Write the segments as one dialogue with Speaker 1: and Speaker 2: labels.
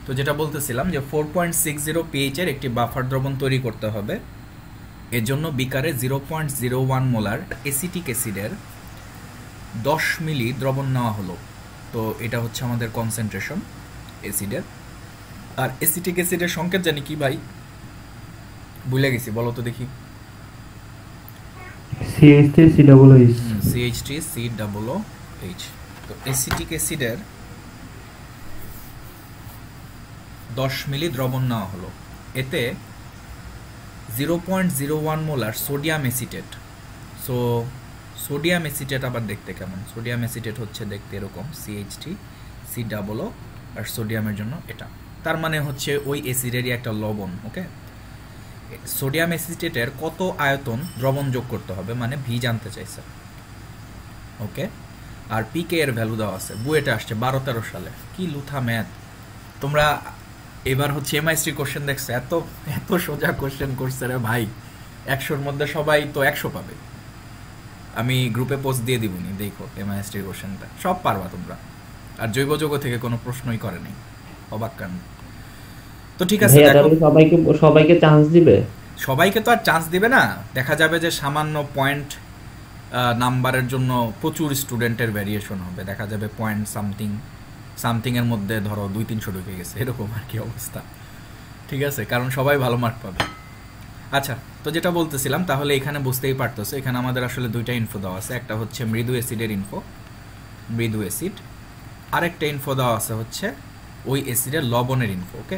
Speaker 1: তো যেটা বলতেছিলাম যে 4.60 পিএইচ এর একটি বাফার দ্রবণ তৈরি করতে হবে। এর জন্য বিকারে 0.01 মোলার এসিটিক অ্যাসিডের 10 মিলি দ্রবণ নেওয়া হলো। তো এটা হচ্ছে আমাদের কনসেন্ট্রেশন অ্যাসিডের। আর এসিটিক অ্যাসিডের সংকেত জানি কি ভাই, ভুলে গেছি, বলো তো দেখি।
Speaker 2: CH3COOH।
Speaker 1: CH3COOH। তো এসিটিক অ্যাসিডের 10 মিলি দ্রবণ নেওয়া হলো। এতে 0.01 molar sodium acetate. So sodium acetate আবার দেখতে কেমন? সোডিয়াম অ্যাসিটেট হচ্ছে দেখতে এরকম, CH3COO, আর সোডিয়ামের জন্য এটা। তার মানে হচ্ছে ওই অ্যাসিডেরই একটা লবণ। ওকে, সোডিয়াম অ্যাসিটেটের কত আয়তন দ্রবণ যোগ করতে হবে, মানে ভি জানতে চাইছে। ওকে, আর পিকে এর ভ্যালু দেওয়া আছে, বুয়েটে আসছে 12-13 সালে। কি লুথা ম্যাথ তোমরা! এবার হচ্ছে এমআইএসটি কোশ্চেন দেখছো, এত এত সোজা কোশ্চেন করছে রে ভাই, 100-র মধ্যে সবাই তো 100 পাবে। আমি গ্রুপে পোস্ট দিয়ে দিবনি, দেখো এমআইএসটি কোশ্চেনটা, সব পারবা তোমরা। আর জৈব যৌগ থেকে কোনো প্রশ্নই করে নেই, অবাক কাণ্ড। তো ঠিক আছে,
Speaker 2: ভাইয়া
Speaker 1: দেখো
Speaker 2: তাহলে সবাইকে সবাইকে চান্স দিবে?
Speaker 1: সবাইকে তো আর চান্স দিবে না। দেখা যাবে যে সামান্য পয়েন্ট নাম্বারের জন্য প্রচুর স্টুডেন্টের ভ্যারিয়েশন হবে। দেখা যাবে পয়েন্ট সামথিং সামথিং এর মধ্যে ধরো 200-300 ঢুকে গেছে, এরকম আর কি অবস্থা। ঠিক আছে, কারণ সবাই ভালো মার্ক পাবে। আচ্ছা, তো যেটা বলতেছিলাম, তাহলে এখানে বুঝতেই পারতেছো, এখানে আমাদের আসলে দুইটা ইনফো দেওয়া আছে। একটা হচ্ছে মৃদু অ্যাসিডের ইনফো, মৃদু অ্যাসিড। আরেকটা ইনফো দেওয়া আছে হচ্ছে ওই অ্যাসিডের লবণের ইনফো। ওকে,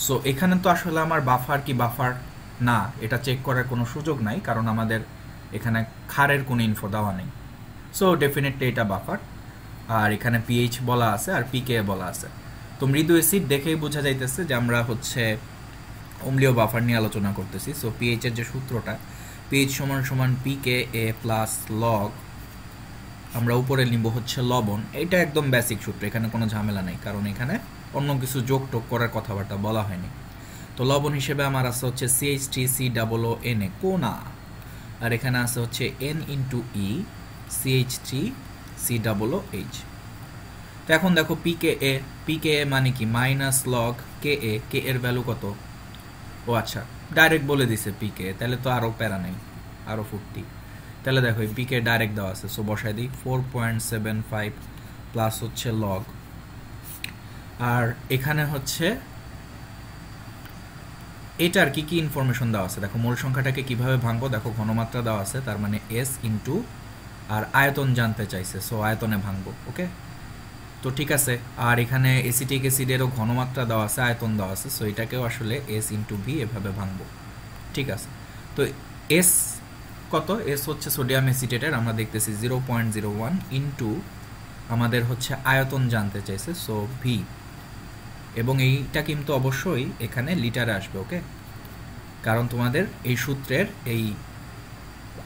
Speaker 1: সো এখানে তো আসলে আমার বাফার কি বাফার না এটা চেক করার কোনো সুযোগ নাই, কারণ আমাদের এখানে ক্ষারের কোনো ইনফো দেওয়া নেই। সো ডেফিনেটলি এটা বাফার। আর এখানে পিএইচ বলা আছে আর পিকে বলা আছে। তো মৃদু অ্যাসিড দেখেই বোঝা যাইতেছে যে আমরা হচ্ছে অম্লীয় বাফার নিয়ে আলোচনা করতেছি। সো পিএইচ এর যে সূত্রটা, পিএইচ সমান সমান পিকে এ প্লাস লগ, আমরা উপরে নিব হচ্ছে লবণ। এটা একদম বেসিক সূত্র, এখানে কোনো ঝামেলা নেই, কারণ এখানে অন্য কিছু যোগ টোগ করার কথাবার্তা বলা হয়নি। তো লবণ হিসেবে আমার আছে হচ্ছে CH3COONA কোনা, আর এখানে আছে হচ্ছে N × E CH3COOH। তো এখন দেখো পিকে এ মানে কি মাইনাস লগ কে এর ভ্যালু কত? ও আচ্ছা, ডাইরেক্ট বলে দিছে পিকে, তাহলে তো আরও প্যারা নেই, আরও ফুর্তি। তাহলে দেখো এই পিকে ডাইরেক্ট দেওয়া আছে, সো বসাই দিই 4.75 প্লাস হচ্ছে লগ। আর এখানে হচ্ছে এটার কি কি ইনফরমেশন দেওয়া আছে দেখো। মোল সংখ্যাটাকে কিভাবে ভাঙবো দেখো, ঘনমাত্রা দেওয়া আছে, তার মানে S ইন্টু, আর আয়তন জানতে চাইছে, সো আয়তনে ভাঙবো। ওকে, তো ঠিক আছে। আর এখানে এসিটিক অ্যাসিডেরও ঘনমাত্রা দেওয়া আছে, আয়তন দেওয়া আছে, সো এটাকেও আসলে S × V এভাবে ভাঙবো। ঠিক আছে, তো S কত? S হচ্ছে সোডিয়াম অ্যাসিটেটের, আমরা দেখতেছি 0.01 ইন্টু আমাদের হচ্ছে আয়তন জানতে চাইছে, সো V। এবং এইটা কিন্তু অবশ্যই এখানে লিটারে আসবে। ওকে, কারণ তোমাদের এই সূত্রের এই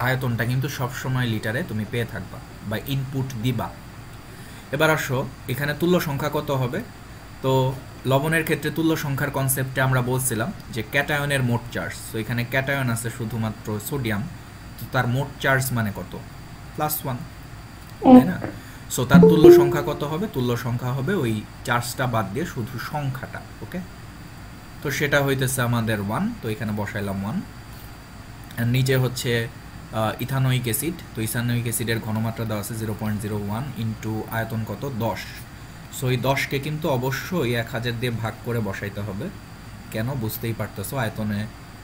Speaker 1: আয়তনটা কিন্তু সবসময় লিটারে তুমি পেয়ে থাকবা বা ইনপুট দিবা। এবার আসো, এখানে তুল্য সংখ্যা কত হবে? তো লবণের ক্ষেত্রে তুল্য সংখ্যার কনসেপ্টে আমরা বলছিলাম যে ক্যাটায়নের মোট চার্জ। তো এখানে ক্যাটায়ন আছে শুধুমাত্র সোডিয়াম, তো তার মোট চার্জ মানে কত? +1, তাই না? সো তার তুল্য সংখ্যা কত হবে? তুল্য সংখ্যা হবে ওই চার্জটা বাদ দিয়ে শুধু সংখ্যাটা। ওকে, তো সেটা হইতেছে আমাদের 1, তো এখানে বসাইলাম 1। আর নিচে হচ্ছে ইথানোয়িক অ্যাসিড, তো ইথানোয়িক অ্যাসিডের ঘনমাত্রা দেওয়া আছে 0.01 ইন্টু আয়তন কত? 10। সো এই 10কে কিন্তু অবশ্যই 1000 দিয়ে ভাগ করে বসাইতে হবে। কেন? বুঝতেই পারতেছো, আয়তনে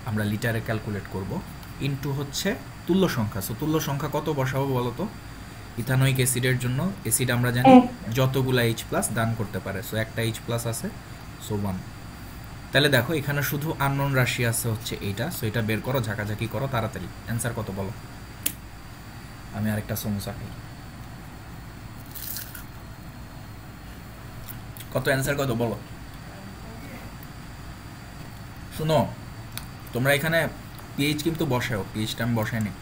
Speaker 1: আমরা লিটারে ক্যালকুলেট করব। ইন্টু হচ্ছে তুল্য সংখ্যা। সো তুল্য সংখ্যা কত বসাবো বলো তো? ইথানোয়িক অ্যাসিডের জন্য অ্যাসিড আমরা জানি যতগুলা H+ দান করতে পারে, সো একটা H+ আছে, সো 1। তাহলে দেখো এখানে শুধু আননোন রাশি আছে হচ্ছে এইটা, সো এটা বের করো, ঝাঁকাঝাঁকি করো তাড়াতাড়ি। অ্যান্সার কত বলো? আমি আরেকটা সমস্যা খাই। কত অ্যান্সার কত বলো? শুনো, তোমরা এখানে পিএইচ কিন্তু বসাও, পিএইচটা আমি বসাইনি।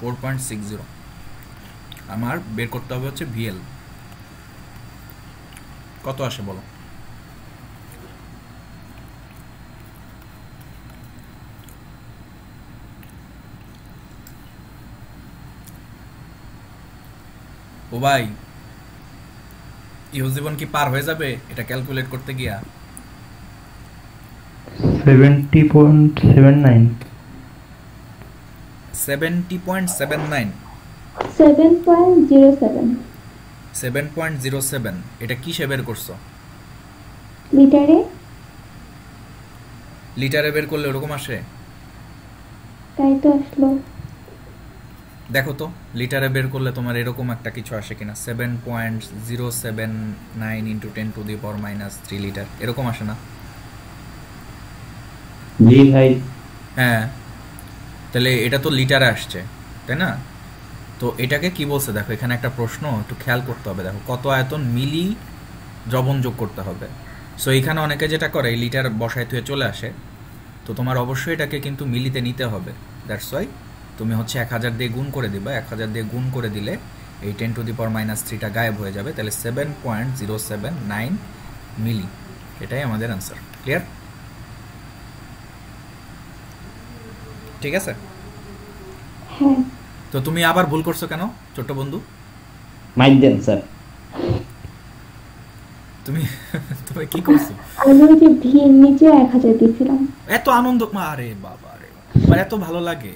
Speaker 1: 4.60 আমার বের করতে হবে হচ্ছে VL কত আসে বলো? ও ভাই, ইহজীবন কি পার হয়ে যাবে এটা ক্যালকুলেট করতে গিয়া?
Speaker 2: 70.79
Speaker 1: 70.79
Speaker 3: 7.07
Speaker 1: 7.07 এটা কিসে বের করছো?
Speaker 3: লিটারে।
Speaker 1: লিটারে বের করলে ওরকম আসে?
Speaker 3: তাই তো আসলো।
Speaker 1: দেখো তো লিটারে বের করলে তোমার এরকম একটা কিছু আসে কিনা, 7.079 ইন্টু 10⁻³ লিটার, এরকম আসে না?
Speaker 2: জি ভাই।
Speaker 1: হ্যাঁ, তাহলে এটা তো লিটারে আসছে, তাই না? তো এটাকে কি বলছে দেখো, এখানে একটা প্রশ্ন একটু খেয়াল করতে হবে। দেখো কত আয়তন মিলি দ্রবণ যোগ করতে হবে। সো এখানে অনেকে যেটা করে লিটার বসায় থুয়ে চলে আসে, তো তোমার অবশ্যই এটাকে কিন্তু মিলিতে নিতে হবে। দ্যাটস ওয়াই তুমি হচ্ছে 1000 দিয়ে গুণ করে দিবা। 1000 দিয়ে গুণ করে দিলে এই 10⁻³ গায়েব হয়ে যাবে। তাহলে 7.079 মিলি, এটাই আমাদের অ্যান্সার। ক্লিয়ার? ঠিক আছে।
Speaker 3: হ্যাঁ,
Speaker 1: তো তুমি আবার ভুল করছো কেন ছোট্ট বন্ধু?
Speaker 2: মাইক দেন স্যার।
Speaker 1: তুমি তুমি কি করছো?
Speaker 3: আমি ওই যে ভিড় নিচে 1000 দিয়েছিলাম।
Speaker 1: এত আনন্দ, আরে বাবা রে, আমার এত ভালো লাগে।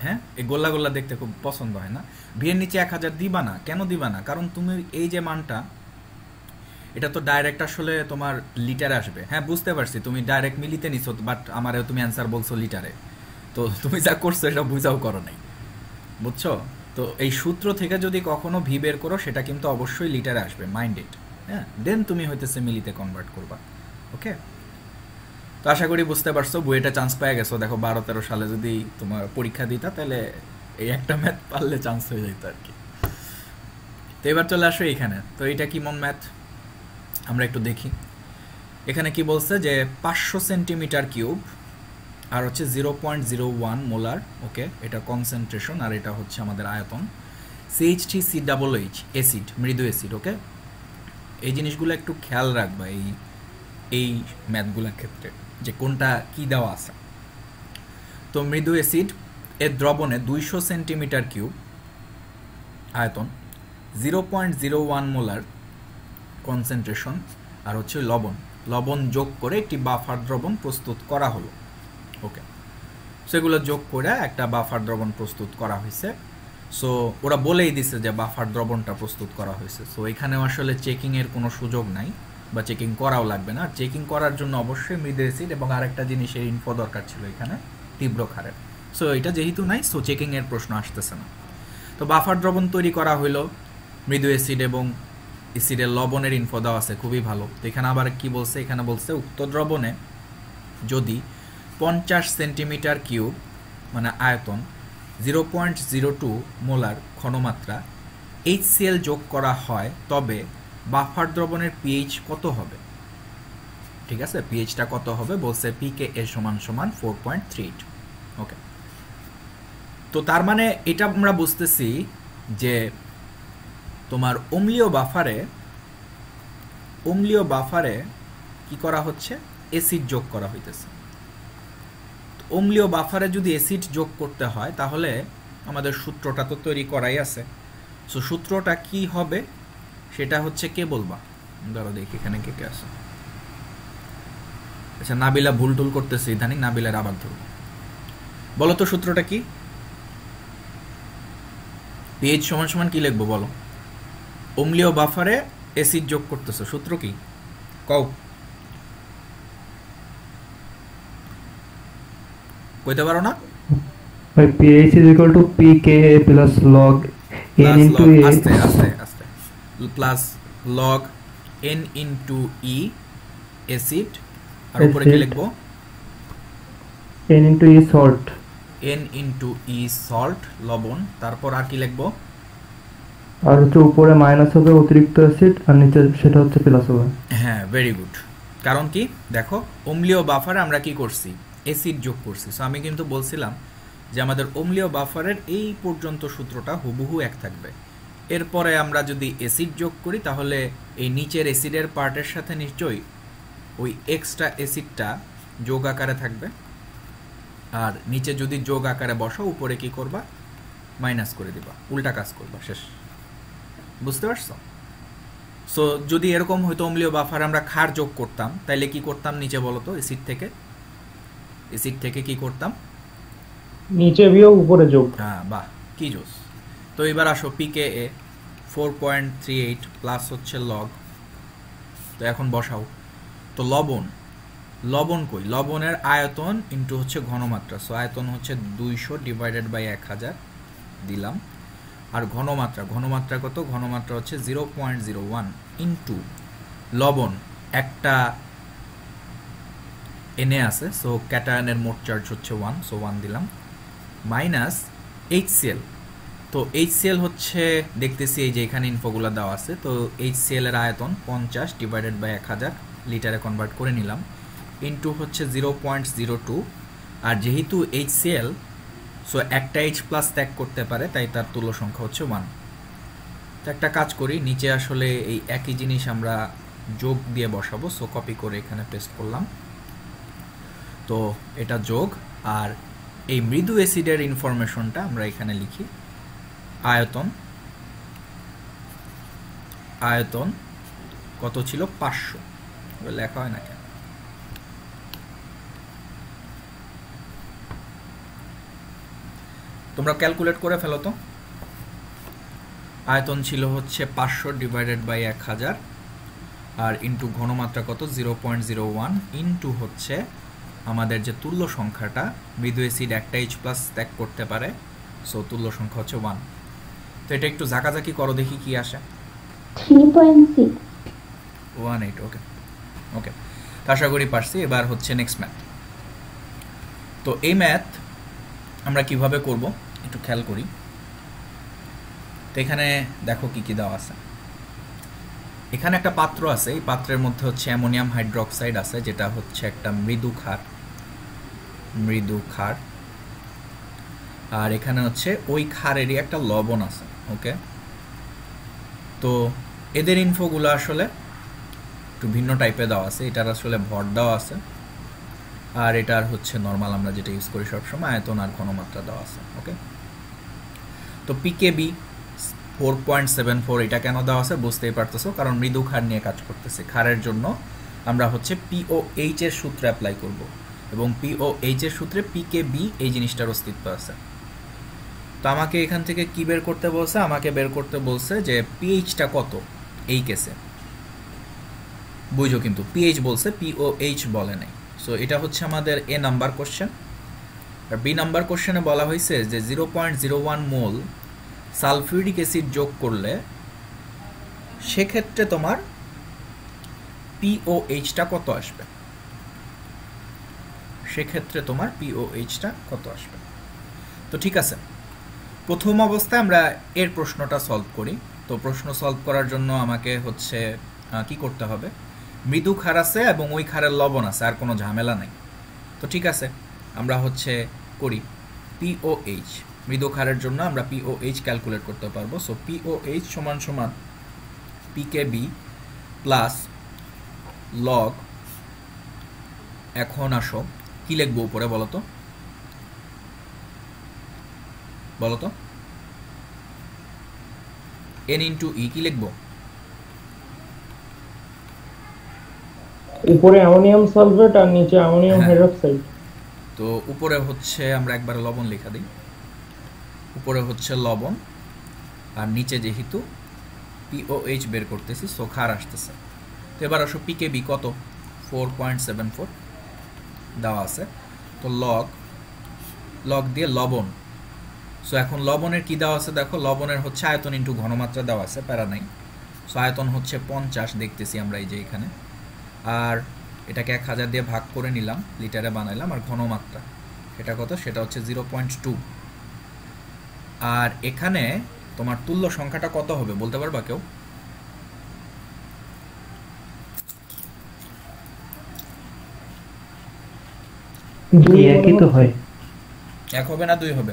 Speaker 1: হ্যাঁ, এই গোল্লা গোল্লা দেখতে খুব পছন্দ হয় না? ভিড়ের নিচে 1000 দিবা না, কেন দিবা না? কারণ তুমি এই যে মানটা, এটা তো ডাইরেক্ট আসলে তোমার লিটারে আসবে। হ্যাঁ বুঝতে পারছি, তুমি ডাইরেক্ট মিলিতে নিছো, বাট আমারে তুমি অ্যান্সার বলছো লিটারে। তো তুমি যা করছো এটা বুঝাও করো নাই, বুঝছো? তো এই সূত্র থেকে যদি কখনো ভি বের করো, সেটা কিন্তু অবশ্যই লিটারে আসবে, মাইন্ড ইট। হ্যাঁ, দেন তুমি হইতেছে মিলিতে কনভার্ট করবা। ওকে, তো আশা করি বুঝতে পারছো, বুয়েটে চান্স পেয়ে গেছো। দেখো 12-13 সালে যদি তোমার পরীক্ষা দিতা, তাহলে এই একটা ম্যাথ পারলে চান্স হয়ে যেত আর কি। তো এবার চলে আসো এখানে। তো এটা কি মন ম্যাথ আমরা একটু দেখি। এখানে কি বলছে যে 500 সেন্টিমিটার কিউব আর হচ্ছে 0.01 মোলার। ওকে, এটা কনসেন্ট্রেশন আর এটা হচ্ছে আমাদের আয়তন। CH3COOH অ্যাসিড, মৃদু অ্যাসিড। ওকে, এই জিনিসগুলো একটু খেয়াল রাখবা এই ম্যাথগুলোর ক্ষেত্রে, যে কোনটা কি দেওয়া আছে। তো মৃদু অ্যাসিড এর দ্রবণে 200 সেন্টিমিটার কিউব আয়তন, 0.01 মোলার কনসেন্ট্রেশন আর হচ্ছে লবণ যোগ করে একটি বাফার দ্রবণ প্রস্তুত করা হলো। ওকে, সেগুলো যোগ করে একটা বাফার দ্রবণ প্রস্তুত করা হয়েছে। সো ওরা বলেই দিছে যে বাফার দ্রবণটা প্রস্তুত করা হয়েছে। সো এখানেও আসলে চেকিংয়ের কোনো সুযোগ নাই, বা চেকিং করাও লাগবে না। চেকিং করার জন্য অবশ্যই মৃদু অ্যাসিড এবং আরেকটা জিনিসের ইনফো দরকার ছিল এখানে, তীব্র ক্ষারের। সো এটা যেহেতু নাই, সো চেকিংয়ের প্রশ্ন আসতেছে না। তো বাফার দ্রবণ তৈরি করা হইলো, মৃদু অ্যাসিড এবং অ্যাসিডের লবণের ইনফো দেওয়া আছে, খুবই ভালো। তো এখানে আবার কি বলছে, এখানে বলছে উক্ত দ্রবণে যদি 50 সেন্টিমিটার কিউব মানে আয়তন, 0.02 মোলার ঘনমাত্রা HCl যোগ করা হয়, তবে বাফার দ্রবণের পিএইচ কত হবে? ঠিক আছে, পিএইচটা কত হবে বলছে, pKa = 4.38। ওকে, তো তার মানে এটা আমরা বুঝতেছি যে তোমার অম্লীয় বাফারে কি করা হচ্ছে, অ্যাসিড যোগ করা হইতেছে। অম্লীয় বাফারে যদি অ্যাসিড যোগ করতে হয়, তাহলে আমাদের সূত্রটা তো তৈরি করাই আছে। সো সূত্রটা কি হবে সেটা হচ্ছে কে বলবা? ধরো দেখি এখানে কে কে আছে। আচ্ছা, নাবিলা ভুল টুল করতেছে ইদানিং, নাবিলার আবার ধরবো। বলো তো সূত্রটা কি? পিএইচ = কি লিখবো বলো? অম্লীয় বাফারে অ্যাসিড যোগ করতেছো, সূত্র কি কও? কইতে পারো না?
Speaker 2: ভাই pH = pKa plus log n into a।
Speaker 1: আস্তে plus log n into e acid, আর উপরে কি লিখবো?
Speaker 2: n into e salt।
Speaker 1: n into e salt, লবণ। তারপর আর কি লিখবো?
Speaker 2: আর হচ্ছে উপরে মাইনাস হবে অতিরিক্ত অ্যাসিড, আর নিচে সেটা হচ্ছে প্লাস হবে।
Speaker 1: হ্যাঁ, ভেরি গুড। কারণ কি দেখো, অম্লীয় বাফারে আমরা কি করছি, অ্যাসিড যোগ করছি। সো আমি কিন্তু বলছিলাম যে আমাদের অম্লীয় বাফারের এই পর্যন্ত সূত্রটা হুবহু এক থাকবে। এরপরে আমরা যদি অ্যাসিড যোগ করি, তাহলে এই নিচের অ্যাসিডের পার্টের সাথে নিশ্চয়ই ওই এক্সট্রা অ্যাসিডটা যোগ আকারে থাকবে। আর নিচে যদি যোগ আকারে বসো, উপরে কি করবা, মাইনাস করে দিবা, উল্টা কাজ করবা, শেষ। বুঝতে পারছো? সো যদি এরকম হয়তো অম্লীয় বাফার আমরা ক্ষার যোগ করতাম, তাইলে কি করতাম নিচে বলো তো, অ্যাসিড থেকে এসিড থেকে কি করতাম,
Speaker 4: নিচে বিয়োগ উপরে যোগ।
Speaker 1: হ্যাঁ বাহ কি জোস। তো এবার আসো পিকেএ 4.38 প্লাস হচ্ছে লগ, তো এখন বসাও। তো লবণ, লবণ কই, লবণের আয়তন ইন্টু হচ্ছে ঘনমাত্রা, সো আয়তন হচ্ছে 200 ডিভাইডেড বাই 1000 দিলাম। আর ঘনমাত্রা, ঘনমাত্রা কত, ঘনমাত্রা হচ্ছে 0.01 ইন্টু লবণ একটা এনে আছে, সো ক্যাটায়নের মোট চার্জ হচ্ছে 1, সো 1 দিলাম, মাইনাস HCl। তো HCl হচ্ছে দেখতেছি এই যে এখানে ইনফোগুলো দেওয়া আছে, তো HCl এর আয়তন 50 ডিভাইডেড বাই 1000 লিটারে কনভার্ট করে নিলাম, ইন্টু হচ্ছে 0.02। আর যেহেতু HCl, সো একটা H প্লাস ত্যাগ করতে পারে, তাই তার তুল্য সংখ্যা হচ্ছে 1। তো একটা কাজ করি, নিচে আসলে এই একই জিনিস আমরা যোগ দিয়ে বসাবো, সো কপি করে এখানে পেস্ট করলাম। তো এটা যোগ, আর এই মৃদু অ্যাসিডের ইনফরমেশনটা আমরা এখানে লিখি, আয়তন, আয়তন কত ছিল 500, লেখা হয় না কেন, তোমরা ক্যালকুলেট করে ফেলো তো। আয়তন ছিল হচ্ছে 500 ডিভাইডেড বাই 1000 আর ইন্টু ঘনমাত্রা কত 0.01 ইন্টু হচ্ছে আমাদের যে তুল্য সংখ্যাটা, মৃদু অ্যাসিড একটা H প্লাস ত্যাগ করতে পারে, সো তুল্য সংখ্যা হচ্ছে 1। তো এটা একটু ঝাঁকাঝাঁকি করো দেখি কি আসে।
Speaker 3: 3.6।
Speaker 1: 18, ওকে ওকে, আশা করি পারছি। এবার হচ্ছে নেক্সট ম্যাথ। তো এই ম্যাথ আমরা কিভাবে করব একটু খেয়াল করি। তো এখানে দেখো কি কি দেওয়া আছে। এখানে একটা পাত্র আছে, এই পাত্রের মধ্যে হচ্ছে অ্যামোনিয়াম হাইড্রোক্সাইড আছে, যেটা হচ্ছে একটা মৃদু ক্ষার, মৃদু ক্ষার। আর এখানে হচ্ছে ওই ক্ষারেরই একটা লবণ আছে, ওকে। তো এদের ইনফোগুলো আসলে একটু ভিন্ন টাইপে দেওয়া আছে, এটার আসলে ভর দেওয়া আছে, আর এটার হচ্ছে নর্মাল আমরা যেটা ইউজ করি সবসময় আয়তন আর ঘনমাত্রা দেওয়া আছে, ওকে। তো পিকেবি 4.74 এটা কেন দেওয়া আছে বুঝতেই পারতেছো, কারণ মৃদু ক্ষার নিয়ে কাজ করতেছে। ক্ষারের জন্য আমরা হচ্ছে পিওএইচ এর সূত্র অ্যাপ্লাই করব, এবং পিওএইচ এর সূত্রে পিকেবি এই জিনিসটার অস্তিত্ব আছে। তো আমাকে এখান থেকে কি বের করতে বলছে, আমাকে বের করতে বলছে যে পিএইচটা কত এই কেসে, বুঝো কিন্তু পিএইচ বলছে, পিওএইচ বলে নাই। সো এটা হচ্ছে আমাদের এ নাম্বার কোশ্চেন। আর বি নাম্বার কোশ্চেনে বলা হয়েছে যে 0.01 মোল সালফিউরিক অ্যাসিড যোগ করলে সেক্ষেত্রে তোমার পিওএইচটা কত আসবে, সেক্ষেত্রে তোমার পিওএইচটা কত আসবে। তো ঠিক আছে, প্রথম অবস্থায় আমরা এর প্রশ্নটা সলভ করি। তো প্রশ্ন সলভ করার জন্য আমাকে হচ্ছে কি করতে হবে, মৃদু ক্ষার আছে এবং ওই ক্ষারের লবণ আছে, আর কোনো ঝামেলা নাই। তো ঠিক আছে, আমরা হচ্ছে করি পিওএইচ, মৃদু ক্ষারের জন্য আমরা পিওএইচ ক্যালকুলেট করতে পারবো। সো পিওএইচ সমান সমান পিকেবি প্লাস লগ, এখন আসো কি লিখবো উপরে বলো তো, বলো তো, এন ইন্টু ই কি লিখবো,
Speaker 4: উপরে অ্যামোনিয়াম সালফেট আর নিচে অ্যামোনিয়াম
Speaker 1: হ্যাঁ।
Speaker 4: হাইড্রোক্সাইড।
Speaker 1: তো উপরে হচ্ছে আমরা একবার লবণ লেখা দিই, উপরে হচ্ছে লবণ, আর নিচে যেহেতু পিওএইচ বের করতেছি সো ক্ষার আসতেছে। তো এবার আসো পিকেবি কত 4.74 দেওয়া আছে, তো লগ, লগ দিয়ে লবণ। সো এখন লবণের কি দেওয়া আছে দেখো, লবণের হচ্ছে আয়তন ইন্টু ঘনমাত্রা দেওয়া আছে, প্যারা নাই। সো আয়তন হচ্ছে 50 দেখতেছি আমরা এই যে এখানে, আর এটাকে 1000 দিয়ে ভাগ করে নিলাম, লিটারে বানাইলাম। আর ঘনমাত্রা এটা কত, সেটা হচ্ছে 0.2। আর এখানে তোমার তুল্য সংখ্যাটা কত হবে বলতে পারবা কেউ?
Speaker 2: জি একই তো হয়।
Speaker 1: 1 হবে না 2 হবে?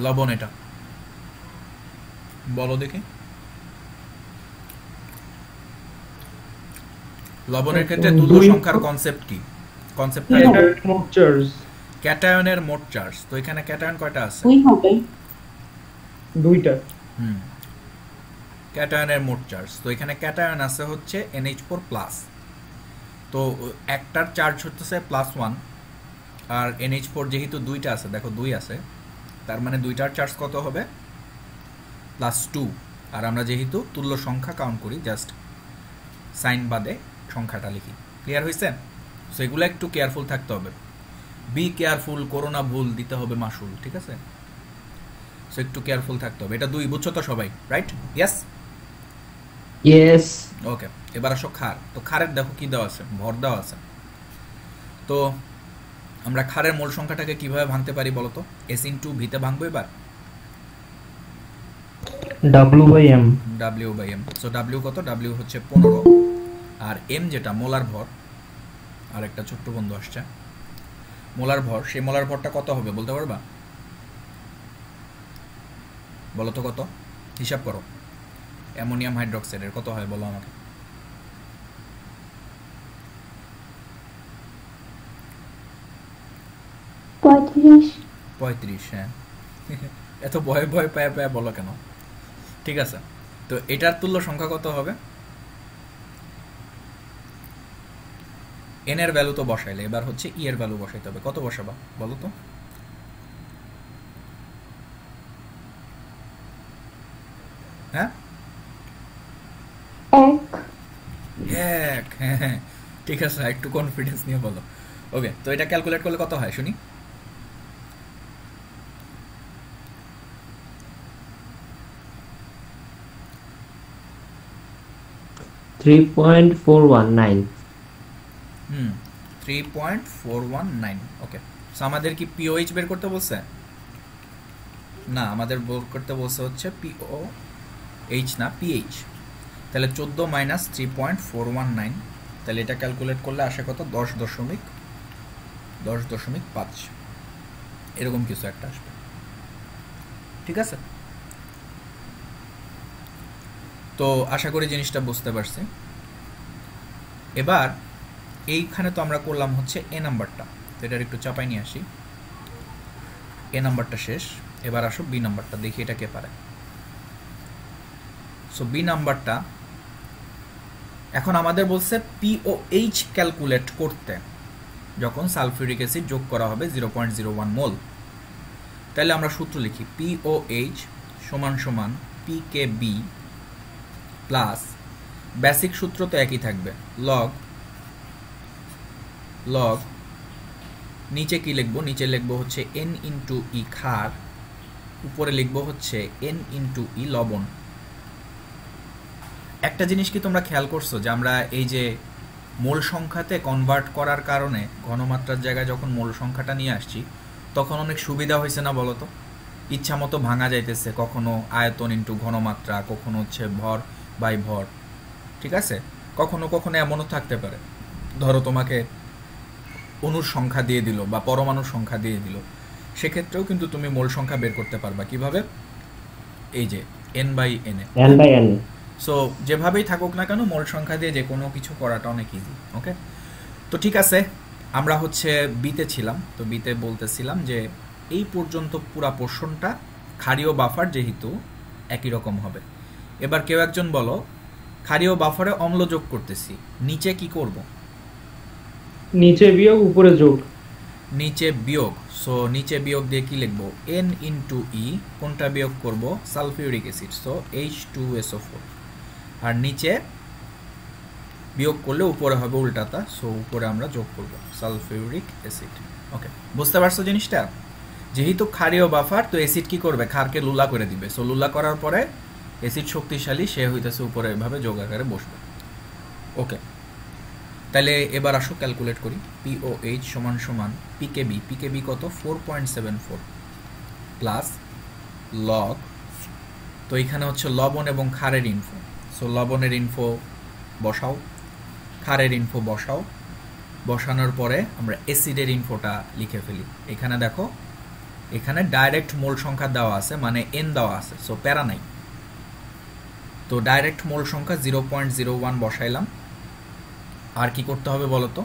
Speaker 1: লবণ এটা বলো দেখি। লবণের ক্ষেত্রে তুল্য সংখ্যার কনসেপ্ট কি, কনসেপ্টটা
Speaker 4: মোট চার্জ,
Speaker 1: ক্যাটায়নের মোট চার্জ। তো এখানে ক্যাটায়ন কয়টা আছে?
Speaker 3: 2 হবে।
Speaker 4: 2টা।
Speaker 1: ক্যাটায়নের মোট চার্জ, তো এখানে ক্যাটায়ন আছে হচ্ছে NH4+। তো তো একটার চার্জ হচ্ছে +1 আর NH4 যেহেতু দুইটা আছে, দেখো 2 আছে, তার মানে দুইটার চার্জ কত হবে +2। আর আমরা যেহেতু তুল্য সংখ্যা কাউন্ট করি, জাস্ট সাইন বাদে সংখ্যাটা লিখি। ক্লিয়ার হয়েছে? সো এগুলো একটু কেয়ারফুল থাকতে হবে, বি কেয়ারফুল, করোনা ভুল দিতে হবে মাসুল, ঠিক আছে? সো একটু কেয়ারফুল থাকতে হবে। এটা 2 বুঝছো তো সবাই, রাইট? Yes
Speaker 5: yes.
Speaker 1: ওকে, এবার আসো খার। তো খারের দেখো কি দেওয়া আছে, ভর দেওয়া আছে। তো আমরা খারের মোল সংখ্যাটাকে কিভাবে ভাঙতে পারি বলো তো? S ইন্টু ভিতে ভাঙবো এবার,
Speaker 2: W/M।
Speaker 1: W/M। সো W কত? W হচ্ছে 15, আর M যেটা মোলার ভর, আর একটা ছোট্ট বন্ধু আসছে, মোলার ভর, সেই মোলার ভরটা কত হবে বলতে পারবা? বলো তো কত, হিসাব করো। অ্যামোনিয়াম হাইড্রোক্সাইডের কত হয় বলো আমাকে?
Speaker 3: পঁয়ত্রিশ।
Speaker 1: 35, হ্যাঁ। এত ভয় ভয় পায় পায় বলো কেন? ঠিক আছে, তো এটার তুল্য সংখ্যা কত হবে? এন এর ভ্যালু তো বসাইলে, এবার হচ্ছে ই এর ভ্যালু বসাইতে হবে। কত বসাবা বলো তো? হ্যাঁ,
Speaker 3: 1।
Speaker 1: 1, হ্যাঁ, ঠিক আছে, একটু কনফিডেন্স নিয়ে বলো। ওকে, তো এটা ক্যালকুলেট করলে কত হয় শুনি?
Speaker 5: থ্রি 3.419।
Speaker 1: 3.419। ওকে, সো আমাদের কি পিওএইচ বের করতে বলছে? না, আমাদের বের করতে বলছে হচ্ছে পিওএইচ না, পিএইচ। তাহলে 14 মাইনাস 3.419, তাহলে এটা ক্যালকুলেট করলে আসে কত? 10.5 এরকম কিছু একটা আসবে, ঠিক আছে? তো আশা করি জিনিসটা বুঝতে পারছি। এবার এইখানে তো আমরা করলাম হচ্ছে এ নাম্বারটা, তো এটার একটু চাপাই নিয়ে আসি। এ নাম্বারটা শেষ, এবার আসো বি নাম্বারটা, দেখি এটা কে পারে। সো বি নাম্বারটা এখন আমাদের বলছে পিওএইচ ক্যালকুলেট করতে, যখন সালফিউরিক অ্যাসিড যোগ করা হবে 0.01 মোল। তাহলে আমরা সূত্র লিখি, পিওএইচ সমান সমান পিকেবি প্লাস, বেসিক সূত্র তো একই থাকবে, লগ নিচে কি লিখবো? নিচে লিখবো হচ্ছে N ইন্টু ই ক্ষার, উপরে লিখবো হচ্ছে N ইন্টু ই লবণ। একটা জিনিস কি তোমরা খেয়াল করছো যে আমরা এই যে মোল সংখ্যাতে কনভার্ট করার কারণে ঘনমাত্রার জায়গায় যখন মোল সংখ্যাটা নিয়ে আসছি তখন অনেক সুবিধা হয়েছে না বলো তো? ইচ্ছা মতো ভাঙা যাইতেছে, কখনো আয়তন ইন্টু ঘনমাত্রা, কখনো হচ্ছে ভর বাই ভর, ঠিক আছে? কখনো কখনো এমনও থাকতে পারে, ধরো তোমাকে অণুর সংখ্যা দিয়ে দিল বা পরমাণুর সংখ্যা দিয়ে দিল, সেক্ষেত্রেও কিন্তু তুমি মোল সংখ্যা বের করতে পারবা। কিভাবে? এই যে n/n। সো যেভাবেই থাকুক না কেন মোল সংখ্যা দিয়ে যে কোনো কিছু করাটা অনেক ইজি। ওকে, তো ঠিক আছে, আমরা হচ্ছে বিতে ছিলাম। তো বিতে বলতেছিলাম যে এই পর্যন্ত পুরা পোর্শনটা ক্ষারীয় বাফার যেহেতু একই রকম হবে। এবার কেউ একজন বলো, ক্ষারীয় বাফারে অম্ল যোগ করতেছি, নিচে কি করব?
Speaker 4: নিচে বিয়োগ উপরে যোগ।
Speaker 1: নিচে বিয়োগ, সো নিচে বিয়োগ দিয়ে কি লিখবো? N ইন্টু ই, কোনটা বিয়োগ করব? Sulphuric acid, so H2SO4। আর নিচে বিয়োগ করলে উপরে হবে উল্টাটা, সো উপরে আমরা যোগ করব সালফিউরিক অ্যাসিড। ওকে, বুঝতে পারছো জিনিসটা? যেহেতু ক্ষারীয় বাফার, তো অ্যাসিড কি করবে? ক্ষারকে লুলা করে দিবে। সো লুলা করার পরে অ্যাসিড শক্তিশালী, সে হইতেছে উপরে এভাবে যোগ আকারে বসবে। ওকে, তাহলে এবার আসো ক্যালকুলেট করি। পিওএইচ সমান সমান পিকেবি, পিকেবি কত? 4.74 প্লাস লগ, তো এখানে হচ্ছে লবণ এবং ক্ষারের ইনফো, সো লবণের ইনফো বসাও, ক্ষারের ইনফো বসাও, বসানোর পরে আমরা অ্যাসিডের ইনফোটা লিখে ফেলি। এখানে দেখো, এখানে ডাইরেক্ট মোল সংখ্যা দেওয়া আছে, মানে n দেওয়া আছে, সো প্যারা নাই। তো ডাইরেক্ট মোল সংখ্যা 0.01 বসাইলাম। আর কি করতে হবে বলো তো?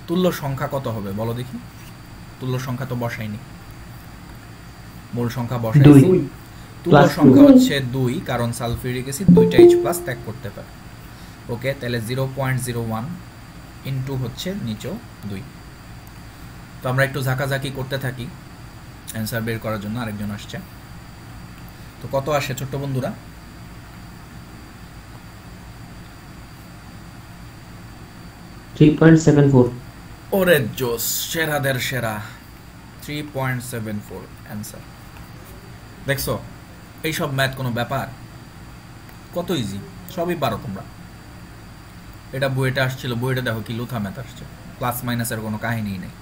Speaker 1: তুল্য সংখ্যা কত হবে বলো দেখি? তুল্য সংখ্যা তো বসাইনি, মোল সংখ্যা বসাইছি। তুল্য সংখ্যা হচ্ছে 2, কারণ সালফিউরিক অ্যাসিড 2টা H+ ত্যাগ করতে পারে। ওকে, তাহলে 0.01 ইন্টু হচ্ছে নিচেও 2। তো আমরা একটু ঝাঁকাঝাঁকি করতে থাকি অ্যান্সার বের করার জন্য। আরেকজন আসছে, তো কত আসে ছোট্ট বন্ধুরা? ওরে জোস, সেরাদের সেরা, 3.74 অ্যান্সার। দেখছো এইসব ম্যাথ কোনো ব্যাপার? কত ইজি, সবই পারো তোমরা। এটা বইটা আসছিল, বইটা দেখো কি লুথা ম্যাথ আসছে, প্লাস মাইনাসের কোনো কাহিনীই নেই।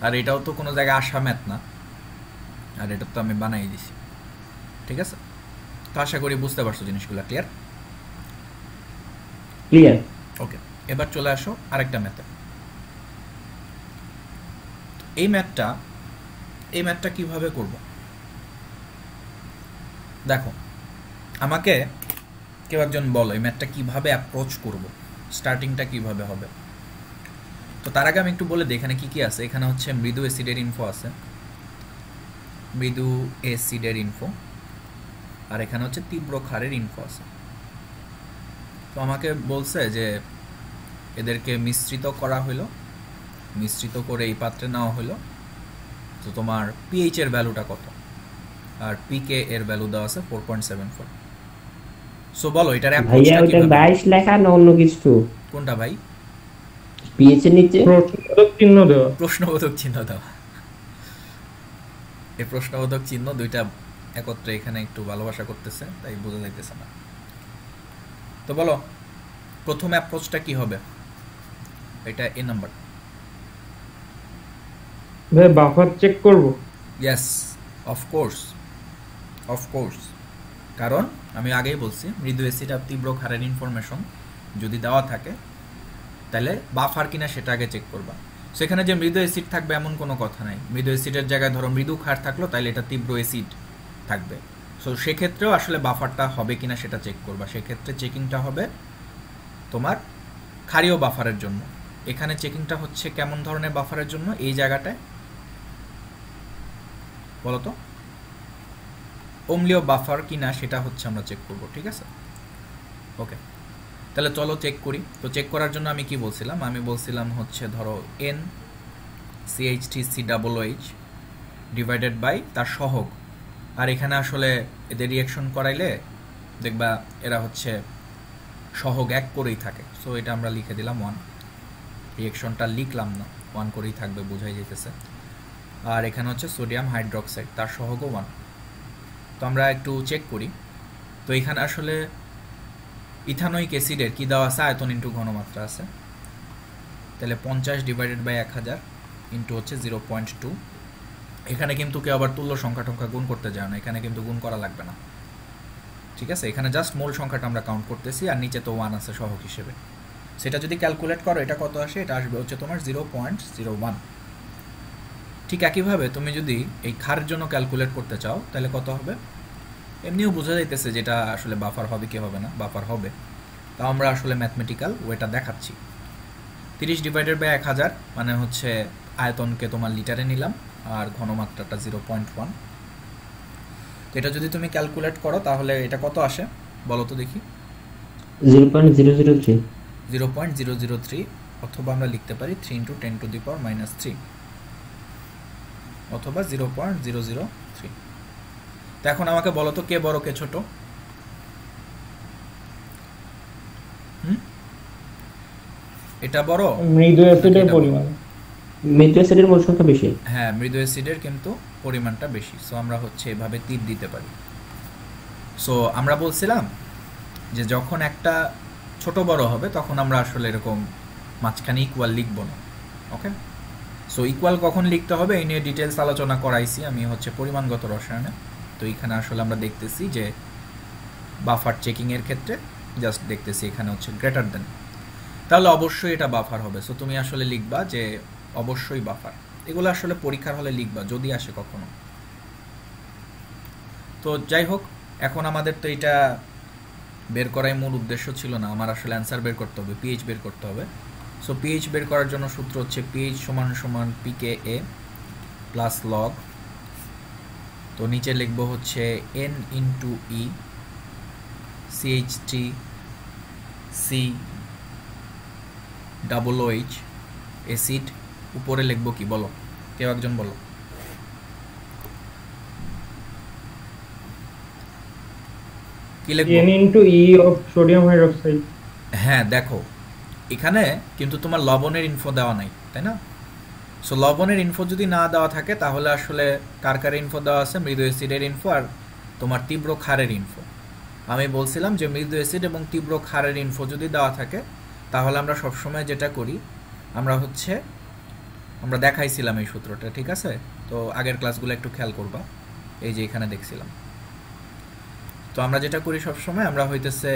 Speaker 1: আর এটাও তো কোনো জায়গায় আসা ম্যাথ না, আর এটা তো আমি বানাই দিছি। ঠিক আছে, তো আশা করি বুঝতে পারছো জিনিসগুলো। ক্লিয়ার?
Speaker 5: ক্লিয়ার।
Speaker 1: ওকে, এবার চলে আসো আরেকটা ম্যাথে। এই ম্যাথটা কিভাবে করব? দেখো, আমাকে কেউ একজন বলো এই ম্যাথটা কিভাবে অ্যাপ্রোচ করব, স্টার্টিংটা কিভাবে হবে। তো তার আগে আমি একটু বলে দিই এখানে কি কি আছে। এখানে হচ্ছে মৃদু অ্যাসিডের ইনফো আছে, মৃদু অ্যাসিডের ইনফো, আর এখানে হচ্ছে তীব্র ক্ষারের ইনফো আছে। তো আমাকে বলছে যে এদেরকে মিশ্রিত করা হলো, মিশ্রিত করে এই পাত্রে নেওয়া হলো। তো তোমার পিএইচ এর ভ্যালুটা কত, আর পিকে এর ভ্যালু দেওয়া আছে 4.74। সো বলো এটার
Speaker 5: ভাইয়া ওটা 22 লেখা না অন্য কিছু?
Speaker 1: কোনটা ভাই?
Speaker 5: পিএইচ এর নিচে
Speaker 4: প্রশ্নবোধক চিহ্ন দেওয়া।
Speaker 1: প্রশ্নবোধক চিহ্ন দেওয়া। এই প্রশ্নবোধক চিহ্ন দুইটা একত্রে এখানে একটু ভালোবাসা করতেছে, তাই বোঝা যাইতেছে না। তো বলো প্রথম অ্যাপ্রোচটা কি হবে? এটা এ নাম্বার।
Speaker 4: ভাই বাফার চেক করব।
Speaker 1: Yes, of course. কারণ আমি আগেই বলছি মৃদু অ্যাসিড আর তীব্র ক্ষারের ইনফরমেশন যদি দেওয়া থাকে তাহলে বাফার কিনা সেটা আগে চেক করবা। সেখানে যে মৃদু অ্যাসিড থাকবে এমন কোনো কথা নাই। মৃদু অ্যাসিডের জায়গায় ধরো মৃদু ক্ষার থাকলো, তাহলে এটা তীব্র অ্যাসিড থাকবে। সো সেক্ষেত্রেও আসলে বাফারটা হবে কিনা সেটা চেক করবা। সেক্ষেত্রে চেকিংটা হবে তোমার ক্ষারীয় বাফারের জন্য। এখানে চেকিংটা হচ্ছে কেমন ধরনের বাফারের জন্য? এই জায়গাটায় বলতো অম্লীয় বাফার কিনা সেটা হচ্ছে আমরা চেক করব। ঠিক আছে, ওকে, তাহলে চলো চেক করি। তো চেক করার জন্য আমি কি বলছিলাম? আমি বলছিলাম হচ্ছে ধরো NCH3COOH ডিভাইডেড বাই তার সহগ। আর এখানে আসলে এদের রিয়াকশন করাইলে দেখবা এরা হচ্ছে সহগ 1 করেই থাকে। সো এটা আমরা লিখে দিলাম 1, রিয়াকশনটা লিখলাম না, 1 করেই থাকবে, বোঝাই যেতেছে। আর এখানে হচ্ছে সোডিয়াম হাইড্রোক্সাইড, তার সহগও 1। তো আমরা একটু চেক করি। তো এখানে আসলে ইথানোয়িক অ্যাসিডের কি দেওয়া আছে? আয়তন ইন্টু ঘনমাত্রা আছে। তাহলে 50 ডিভাইডেড বাই 1000 ইন্টু হচ্ছে 0.2। এখানে কিন্তু কেউ আবার তুল্য সংখ্যা টংখ্যা গুণ করতে যায় না, এখানে কিন্তু গুণ করা লাগবে না। ঠিক আছে, এখানে জাস্ট মোল সংখ্যাটা আমরা কাউন্ট করতেছি, আর নিচে তো 1 আছে সহগ হিসেবে। সেটা যদি ক্যালকুলেট করো এটা কত আসে? এটা আসবে হচ্ছে তোমার 0.01। ঠিক একইভাবে তুমি যদি এই ক্ষারের জন্য ক্যালকুলেট করতে চাও তাহলে কত হবে? এমনিও বোঝা যাইতেছে যেটা আসলে বাফার হবে কি হবে না, বাফার হবে। তাও আমরা আসলে ম্যাথমেটিক্যাল ওয়েটা দেখাচ্ছি। 30 ডিভাইডেড বাই 1000 মানে হচ্ছে আয়তনকে তোমার লিটারে নিলাম, আর ঘনমাত্রাটা 0.1। তো এটা যদি তুমি ক্যালকুলেট করো তাহলে এটা কত আসে বলো তো দেখি?
Speaker 5: 0.003
Speaker 1: অথবা আমরা লিখতে পারি 3 × 10⁻³ অথবা 0.003। তো এখন আমাকে বলো তো কে বড় কে ছোট? এটা বড়?
Speaker 4: মৃদু অ্যাসিডের পরিমাণ।
Speaker 5: মৃদু অ্যাসিডের মোল সংখ্যা বেশি।
Speaker 1: হ্যাঁ, মৃদু অ্যাসিডের কিন্তু পরিমাণটা বেশি। সো আমরা হচ্ছে এভাবে তীর দিতে পারি। সো আমরা বলছিলাম যে যখন একটা ছোট বড় হবে তখন আমরা আসলে এরকম মাঝখানে ইকুয়াল লিখব না। ওকে, সো ইকুয়াল কখন লিখতে হবে এই নিয়ে ডিটেলস আলোচনা করাইছি আমি হচ্ছে পরিমাণগত রসায়নে। তো এখানে আসলে আমরা দেখতেছি যে বাফার চেকিংয়ের ক্ষেত্রে জাস্ট দেখতেছি এখানে হচ্ছে গ্রেটার দেন, তাহলে অবশ্যই এটা বাফার হবে। সো তুমি আসলে লিখবা যে অবশ্যই বাফার। এগুলো আসলে পরীক্ষার হলে লিখবা যদি আসে কখনো। তো যাই হোক, এখন আমাদের তো এটা বের করাই মূল উদ্দেশ্য ছিল না, আমার আসলে অ্যান্সার বের করতে হবে, পিএইচ বের করতে হবে। সো পিএইচ বের করার জন্য সূত্র হচ্ছে পিএইচ সমান পিকেএ প্লাস লগ। তো নিচে লিখবো হচ্ছে N × E CH3C double O H acid, উপরে লিখবো কি বলো, কেউ একজন বলো। কি লিখবো?
Speaker 4: N into E of sodium hydroxide.
Speaker 1: হ্যাঁ দেখো এখানে কিন্তু তোমার লবণের ইনফো দেওয়া নাই, তাই না? সো লবণের ইনফো যদি না দেওয়া থাকে তাহলে আসলে কার কার ইনফো দেওয়া আছে? মৃদু অ্যাসিডের ইনফো আর তোমার তীব্র ক্ষারের ইনফো। আমি বলছিলাম যে মৃদু অ্যাসিড এবং তীব্র ক্ষারের ইনফো যদি দেওয়া থাকে তাহলে আমরা সবসময় যেটা করি আমরা দেখাইছিলাম এই সূত্রটা, ঠিক আছে? তো আগের ক্লাসগুলো একটু খেয়াল করবা, এই যে এখানে দেখছিলাম। তো আমরা যেটা করি সবসময় আমরা হইতেছে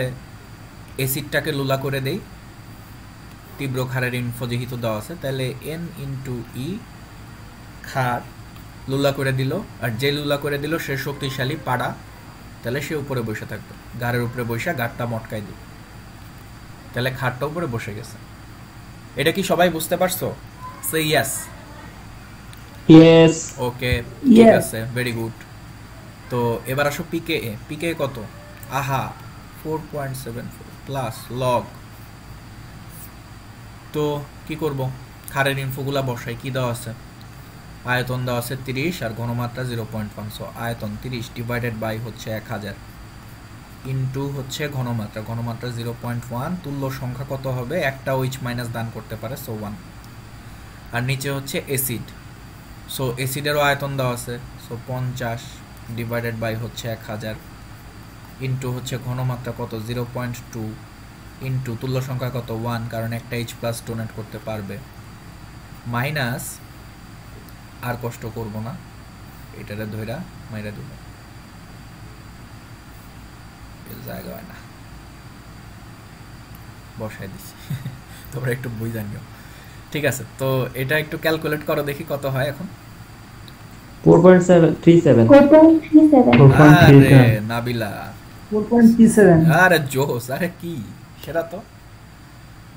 Speaker 1: অ্যাসিডটাকে লুলা করে দেই, তীব্র ক্ষারের ইনফো যেহেতু দেওয়া আছে, তাহলে N ইন্টু ই ক্ষার লুলা করে দিল, আর যে লুলা করে দিল সে শক্তিশালী পাড়া, তাহলে সে উপরে বসে থাকবে, গাড়ের উপরে বসে গাড়টা মটকাই দিল, তাহলে খাটটা উপরে বসে গেছে। এটা কি সবাই বুঝতে পারছো? সে ইয়েস।
Speaker 5: ইয়েস।
Speaker 1: ওকে ঠিক আছে, ভেরি গুড। তো এবার আসো পিকে এ। পিকে কত? আহা 4.74 প্লাস লগ। তো কি করব? ক্ষারের ইনফোগুলা বসাই। কি দেওয়া আছে? আয়তন দেওয়া আছে 30 আর ঘনমাত্রা 0.1। সো আয়তন 30 ডিভাইডেড বাই হচ্ছে 1000 ইনটু হচ্ছে ঘনমাত্রা, ঘনমাত্রা 0.1। তুল্য সংখ্যা কত হবে? একটা ওইচ মাইনাস দান করতে পারে, সো 1। আর নিচে হচ্ছে অ্যাসিড, সো অ্যাসিডেরও আয়তন দেওয়া আছে, সো 50 ডিভাইডেড বাই হচ্ছে 1000 ইনটু হচ্ছে ঘনমাত্রা কত? 0.2 ইনটু তুল্য সংখ্যা কত? 1, কারণ একটা এইচ প্লাস ডোনেট করতে পারবে, মাইনাস আর কষ্ট করব না, এটারে ধইরা মাইরা দেব, জায়গা হয় না, বসাই দিছি তোমরা একটু বুঝ জানিও, ঠিক আছে? তো এটা একটু ক্যালকুলেট করো দেখি কত হয় এখন।
Speaker 5: 4.37।
Speaker 3: 4.37
Speaker 1: আরে নাবিলা
Speaker 2: 4.37
Speaker 1: আরে জোস, আরে কি সেটা তো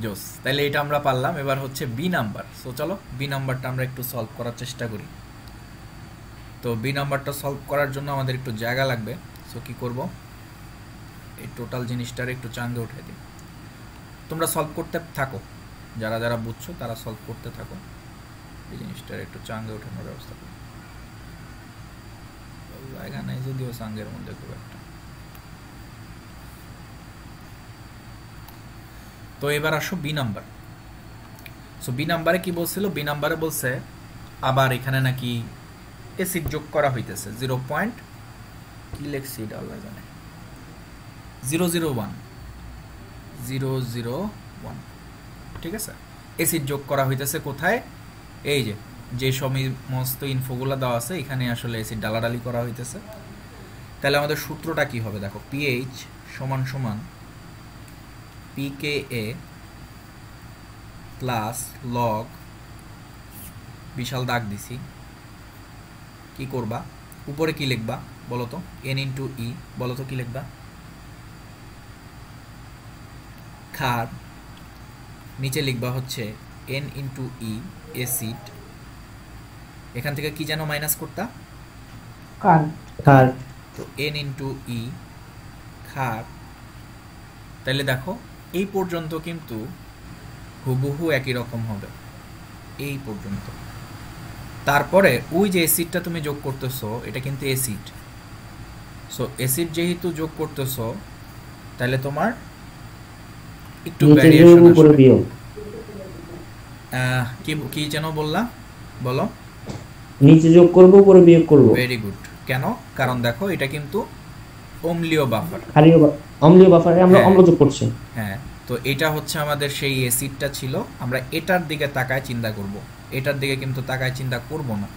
Speaker 1: জোস। তাহলে এটা আমরা পারলাম। এবার হচ্ছে বি নাম্বার। সো চলো বি নাম্বারটা আমরা একটু সলভ করার চেষ্টা করি। তো বি নাম্বারটা সলভ করার জন্য আমাদের একটু জায়গা লাগবে। সো কি করব? এই টোটাল জিনিসটার একটু চাঙ্গে উঠে দিই। তোমরা সলভ করতে থাকো, যারা যারা বুঝছো তারা সলভ করতে থাকো। এই জিনিসটার একটু চাঙ্গে ওঠানোর ব্যবস্থা করো। জায়গা নাই যদিও চাঙ্গের মধ্যে খুব একটা। তো এবার আসো বি নাম্বার। সো বি নাম্বারে কি বলছিল? বি নাম্বারে বলছে আবার এখানে নাকি অ্যাসিড যোগ করা হইতেছে 0. কি লেখছি এটা আল্লাহ জানে, 001, ঠিক আছে? অ্যাসিড যোগ করা হইতেছে কোথায়? এই যে সমস্ত ইনফোগুলো দেওয়া আছে এখানে আসলে অ্যাসিড ডালাডালি করা হইতেছে। তাহলে আমাদের সূত্রটা কি হবে? দেখো পিএইচ সমান সমান পিকেএ প্লাস লগ, বিশাল দাগ দিছি, কি করবা? উপরে কি লিখবা বলো তো? এন ইন্টু ই, বলো তো কি লিখবা? ক্ষার, নিচে লিখবা হচ্ছে এন ইন্টু ই অ্যাসিড, এখান থেকে কি যেন মাইনাস করতা?
Speaker 5: ক্ষার।
Speaker 1: তো এন ইন্টু ই ক্ষার। তাহলে দেখো এই পর্যন্ত কিন্তু হুবহু একই রকম হবে, এই পর্যন্ত। তারপরে ওই যে অ্যাসিডটা তুমি যোগ করতেছো এটা কিন্তু অ্যাসিড। সো অ্যাসিড যেহেতু যোগ করতেছো তাহলে তোমার একটু ভ্যারিয়েশন আসবে। কি যেন বললা বলো?
Speaker 5: নিচে যোগ করব উপরে বিয়োগ করব।
Speaker 1: Very good. কেন? কারণ দেখো এটা কিন্তু অম্লীয় বাফার,
Speaker 5: অম্লীয় বাফারে আমরা অম্ল যোগ করছি।
Speaker 1: হ্যাঁ, তো এটা হচ্ছে আমাদের সেই অ্যাসিডটা ছিল। আমরা এটার দিকে তাকায় চিন্তা করব, এটার দিকে কিন্তু তাকায় চিন্তা করব না,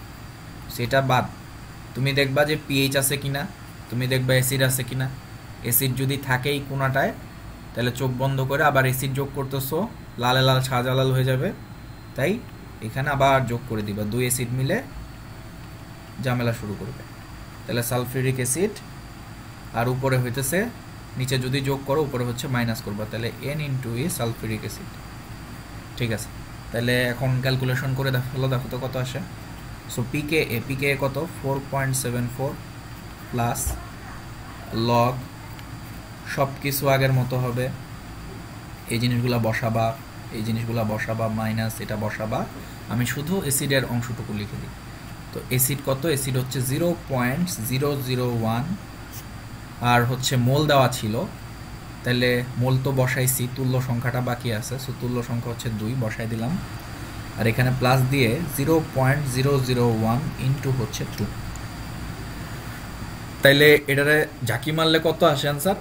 Speaker 1: সেটা বাদ। তুমি দেখবা যে পিএইচ আছে কিনা, তুমি দেখবা অ্যাসিড আছে কিনা। অ্যাসিড যদি থাকে এই কোনাটায় তাহলে চোখ বন্ধ করে আবার অ্যাসিড যোগ করতেছো, লালে লাল সাদা লাল হয়ে যাবে, তাই এখানে আবার যোগ করে দিবা, দুই অ্যাসিড মিলে ঝামেলা শুরু করবে। তাহলে সালফিউরিক অ্যাসিড আর উপরে হইতেছে, নিচে যদি যোগ করো উপরে হচ্ছে মাইনাস করবা, তাহলে এন ইন্টু ই সালফিউরিক অ্যাসিড, ঠিক আছে? তাহলে এখন ক্যালকুলেশন করে দেখো, দেখো তো কত আসে। সো পিকে কত? 4.74 প্লাস লগ, সব কিছু আগের মতো হবে, এই জিনিসগুলো বসাবা, এই জিনিসগুলো বসাবা, মাইনাস এটা বসাবা, আমি শুধু অ্যাসিডের অংশটুকু লিখে দিই। তো অ্যাসিড কত? অ্যাসিড হচ্ছে 0.001, আর হচ্ছে মোল দেওয়া ছিল, তাহলে মোল তো বসাইছি, তুল্য সংখ্যাটা বাকি আছে, সো তুল্য সংখ্যা হচ্ছে 2 বসাই দিলাম, আর এখানে প্লাস দিয়ে 0.001 ইন্টু হচ্ছে 2। তাইলে এটারে ঝাঁকি মারলে কত আসে অ্যান্সার?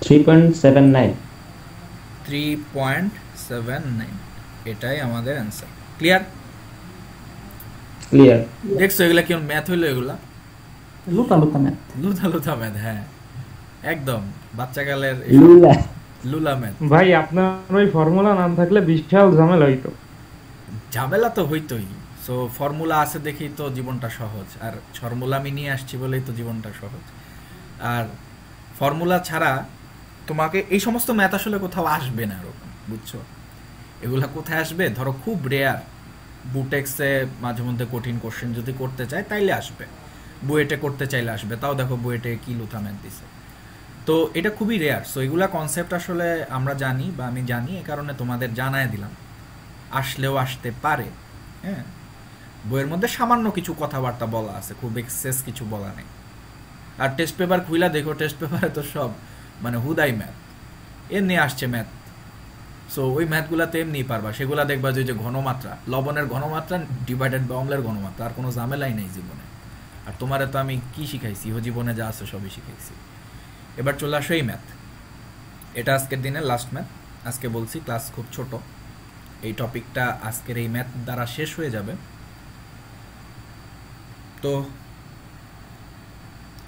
Speaker 5: 3.79।
Speaker 1: 3.79, এটাই আমাদের অ্যান্সার। ক্লিয়ার?
Speaker 5: ক্লিয়ার।
Speaker 1: দেখছো এগুলা কেমন ম্যাথ হইলো? এগুলা
Speaker 6: লুতা লুতা ম্যাথ।
Speaker 1: লুথা লুথা ম্যাথ, হ্যাঁ একদম বাচ্চাকালের
Speaker 5: লুলা।
Speaker 1: লুলা ম্যাথ।
Speaker 4: ভাই আপনার ওই ফর্মুলা নাম থাকলে বিশাল ঝামেলা হইতো।
Speaker 1: ঝামেলা তো হইতোই, সো ফর্মুলা আছে দেখেই তো জীবনটা সহজ, আর ফর্মুলা আমি নিয়ে আসছি বলেই তো জীবনটা সহজ। আর ফর্মুলা ছাড়া তোমাকে এই সমস্ত ম্যাথ আসলে কোথাও আসবে না এরকম, বুঝছো? এগুলা কোথায় আসবে? ধরো খুব রেয়ার, বুটেক্সে মাঝে মধ্যে কঠিন কোশ্চেন যদি করতে চায় তাইলে আসবে, বুয়েটে করতে চাইলে আসবে, তাও দেখো বুয়েটে কি লুথা ম্যাথ দিছে। তো এটা খুবই রেয়ার। সো এগুলা কনসেপ্ট আসলে আমরা জানি, বা আমি জানি, এ কারণে তোমাদের জানায় দিলাম, আসলেও আসতে পারে। হ্যাঁ, বইয়ের মধ্যে সামান্য কিছু কথাবার্তা বলা আছে, খুব এক্সেস কিছু বলা নেই। আর টেস্ট পেপার খুইলা দেখো, টেস্ট পেপারে তো সব মানে হুদাই ম্যাথ, এমনি আসছে ম্যাথ। সো ওই ম্যাথগুলাতে এমনি পারবা, সেগুলা দেখবা যে ঘনমাত্রা, লবণের ঘনমাত্রা ডিভাইডেড বাই অম্লের ঘনমাত্রা, আর কোনো ঝামেলাই নেই জীবনে। আর তোমারে তো আমি কি শিখাইছি, ও জীবনে যা আছে সবই শিখাইছি। এবার চলে আসো এই ম্যাথ, এটা আজকের দিনের লাস্ট ম্যাথ। আজকে বলছি ক্লাস খুব ছোট, এই টপিকটা আজকের এই ম্যাথ দ্বারা শেষ হয়ে যাবে। তো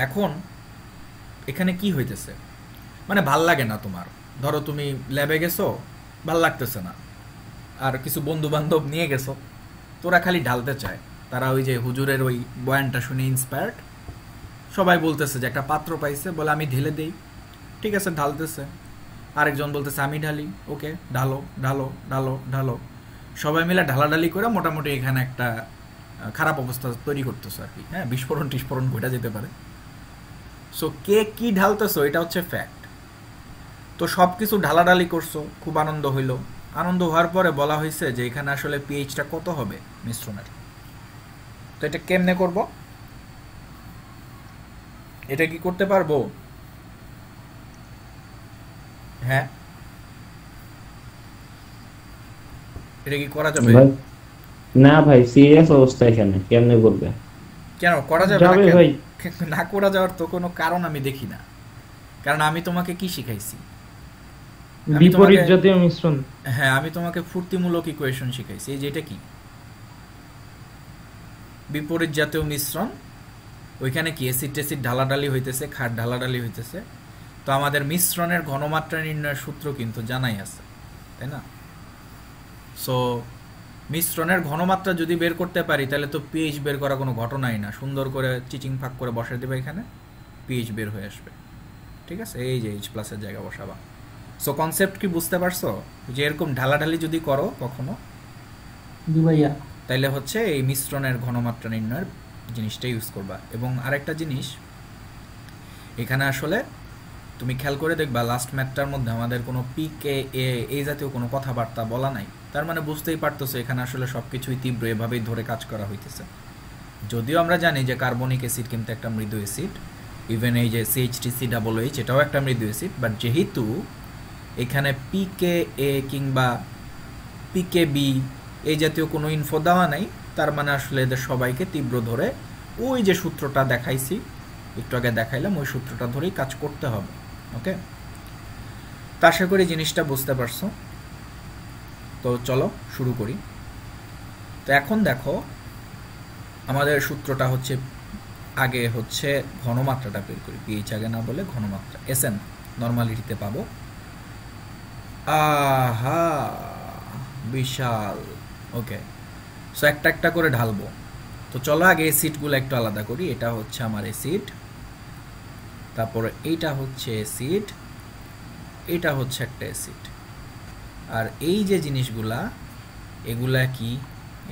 Speaker 1: এখন এখানে কি হইতেছে, মানে ভাল লাগে না তোমার, ধরো তুমি ল্যাবে গেছো, ভাল লাগতেছে না, আর কিছু বন্ধু বান্ধব নিয়ে গেছো, তোরা খালি ঢালতে চায়, তারা ওই যে হুজুরের ওই বয়ানটা শুনে ইন্সপায়ার্ড, সবাই বলতেছে যে একটা পাত্র পাইছে, বলে আমি ঢেলে দেই, ঠিক আছে ঢালতেছে, আরেকজন বলতেছে আমি ঢালি, ওকে ঢালো ঢালো ঢালো ঢালো, সবাই মিলে ঢালাঢালি করে মোটামুটি এখানে একটা খারাপ অবস্থা তৈরি করতেছে আর কি। হ্যাঁ, বিস্ফোরণ টিস্ফোরণ ঘটে যেতে পারে। সো কে কি ঢালতেছো এটা হচ্ছে ফ্যাক্ট। তো সব কিছু ঢালাঢালি করছো, খুব আনন্দ হইল, আনন্দ হওয়ার পরে বলা হয়েছে যে এখানে আসলে পিএইচটা কত হবে মিশ্রণের। তো এটা কেমনে করব? এটা কি করতে পারবো? হ্যাঁ, এটা কি করা যাবে?
Speaker 5: না ভাই, সিরিয়াস অবস্থা এখানে কেমনে করবে?
Speaker 1: কেন করা যাবে না?
Speaker 4: ভাই
Speaker 1: না করা যাওয়ার তো কোনো কারণ আমি দেখি না, কারণ আমি তোমাকে কি শিখাইছি?
Speaker 4: বিপরীত জাতীয় মিশ্রণ।
Speaker 1: হ্যাঁ, আমি তোমাকে ফুর্তিমূলক ইকুয়েশন শিখাইছি। এই যে এটা কি বিপরীত জাতীয় মিশ্রণ, ওইখানে কি অ্যাসিড টেসিড ঢালাঢালি হইতেছে, খাট ঢালাঢালি হইতেছে। তো আমাদের মিশ্রণের ঘনমাত্রা নির্ণয়ের সূত্র কিন্তু জানাই আছে, তাই না? সো মিশ্রণের ঘনমাত্রা যদি বের করতে পারি তাহলে তো পিএইচ বের করা কোনো ঘটনাই না, সুন্দর করে চিচিং ফাঁক করে বসাই দেবে, এখানে পিএইচ বের হয়ে আসবে। ঠিক আছে, এই যে এইচ প্লাসের জায়গা বসাবা। সো কনসেপ্ট কি বুঝতে পারছো? যে এরকম ঢালাঢালি যদি করো কখনো,
Speaker 6: জি ভাইয়া,
Speaker 1: তাইলে হচ্ছে এই মিশ্রণের ঘনমাত্রা নির্ণয়ের জিনিসটা ইউজ করবা। এবং আরেকটা জিনিস এখানে আসলে তুমি খেয়াল করে দেখবা, লাস্ট ম্যাথটার মধ্যে আমাদের কোনো পিকে এই জাতীয় কোনো কথাবার্তা বলা নাই। তার মানে বুঝতেই পারতেছো এখানে আসলে সব কিছুই তীব্র এভাবেই ধরে কাজ করা হইতেছে। যদিও আমরা জানি যে কার্বনিক অ্যাসিড কিন্তু একটা মৃদু অ্যাসিড, ইভেন এই যে CH3COOH এটাও একটা মৃদু অ্যাসিড, বাট যেহেতু এখানে PKA কিংবা PKB এই জাতীয় কোনো ইনফো দেওয়া নাই, তার মানে আসলে এদের সবাইকে তীব্র ধরে ওই যে সূত্রটা দেখাইছি, একটু আগে দেখাইলাম, ওই সূত্রটা ধরেই কাজ করতে হবে। ওকে, তা আশা করি জিনিসটা বুঝতে পারছো। তো চলো শুরু করি। তো এখন দেখো আমাদের সূত্রটা হচ্ছে, আগে হচ্ছে ঘনমাত্রাটা বের করি, পিএইচ আগে না বলে ঘনমাত্রা, SN নর্মালিটিতে পাবো। আহা বিশাল। ওকে, সো একটা একটা করে ঢালবো। তো চলো আগে অ্যাসিডগুলো একটু আলাদা করি। এটা হচ্ছে আমার অ্যাসিড, তারপরে এইটা হচ্ছে অ্যাসিড, এটা হচ্ছে একটা অ্যাসিড। আর এই যে জিনিসগুলা, এগুলা কি,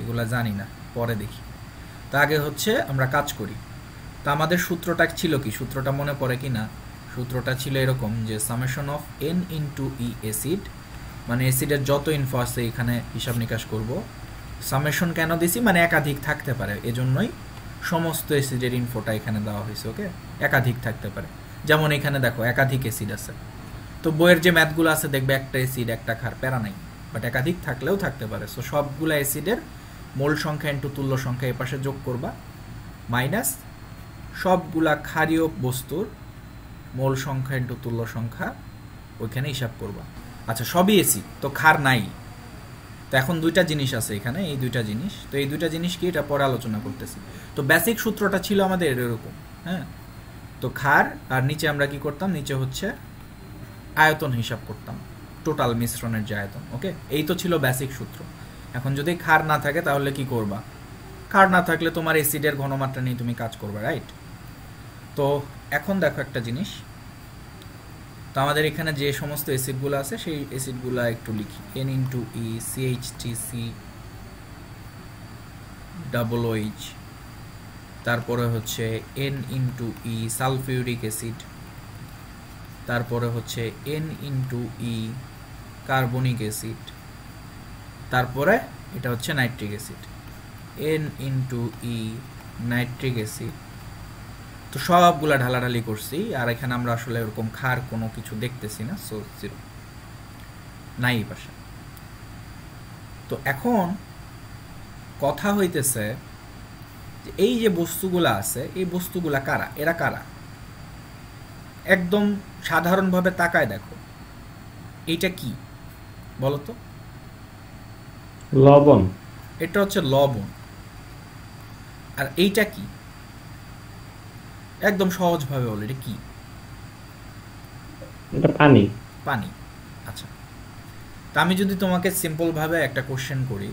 Speaker 1: এগুলা জানি না, পরে দেখি। তা আগে হচ্ছে আমরা কাজ করি। তা আমাদের সূত্রটা ছিল কি, সূত্রটা মনে পড়ে কি না? সূত্রটা ছিল এরকম যে summation of N into E acid মানে অ্যাসিডের যত ইনফো আছে এখানে হিসাব নিকাশ করব। সামেশন কেন দিছি, মানে একাধিক থাকতে পারে, এজন্যই সমস্ত অ্যাসিডের ইনফোটা এখানে দেওয়া হয়েছে। ওকে, একাধিক থাকতে পারে, যেমন এখানে দেখো একাধিক অ্যাসিড আছে, তো বইয়ের যে ম্যাথগুলো আছে দেখবে একটা অ্যাসিড একটা ক্ষার, প্যারা নাই, বাট একাধিক থাকলেও থাকতে পারে। সো সবগুলো অ্যাসিডের মোল সংখ্যা ইন্টু তুল্য সংখ্যা এ পাশে যোগ করবা, মাইনাস সবগুলা ক্ষারীয় বস্তুর মোল সংখ্যা ইন্টু তুল্য সংখ্যা ওইখানে হিসাব করবা। আচ্ছা, সবই অ্যাসিড, তো ক্ষার নাই। তো এখন দুইটা জিনিস আছে এখানে, এই দুইটা জিনিস, তো এই দুইটা জিনিস কি এটা পরে আলোচনা করতেছি। তো বেসিক সূত্রটা ছিল আমাদের এরকম, হ্যাঁ। তো ক্ষার আর নিচে আমরা কি করতাম, নিচে হচ্ছে আয়তন হিসাব করতাম, টোটাল মিশ্রণের যে আয়তন। ওকে, এই তো ছিল বেসিক সূত্র। এখন যদি ক্ষার না থাকে তাহলে কি করবা, ক্ষার না থাকলে তোমার অ্যাসিডের ঘনমাত্রা নিয়ে তুমি কাজ করবে, রাইট। তো এখন দেখো একটা জিনিস, তো আমাদের এখানে যে সমস্ত অ্যাসিডগুলো আছে সেই অ্যাসিডগুলো একটু লিখি। N ইন্টু ই, CH3C, OH, তারপরে হচ্ছে N ইন্টু ই সালফিউরিক অ্যাসিড, তারপরে হচ্ছে N ইন্টু ই কার্বনিক অ্যাসিড, তারপরে এটা হচ্ছে নাইট্রিক অ্যাসিড, N ইন্টু ই নাইট্রিক অ্যাসিড। তো সবগুলা ঢালাঢালি করছি, আর এখানে আমরা আসলে এরকম ক্ষার কোনো কিছু দেখতেছি না, সো জিরো নাই এই পাশে। তো এখন কথা হইতেছে যে এই যে বস্তুগুলা আছে, এই বস্তুগুলা কারা, এরা কারা? একদম সাধারণভাবে তাকায় দেখো, এইটা কি বলো তো?
Speaker 5: লবণ।
Speaker 1: এটা হচ্ছে লবণ। আর এইটা কি? একদম সহজভাবে বলো, এটা কি?
Speaker 5: এটা পানি।
Speaker 1: পানি। আচ্ছা, তা আমি যদি তোমাকে সিম্পল ভাবে একটা কোশ্চেন করি,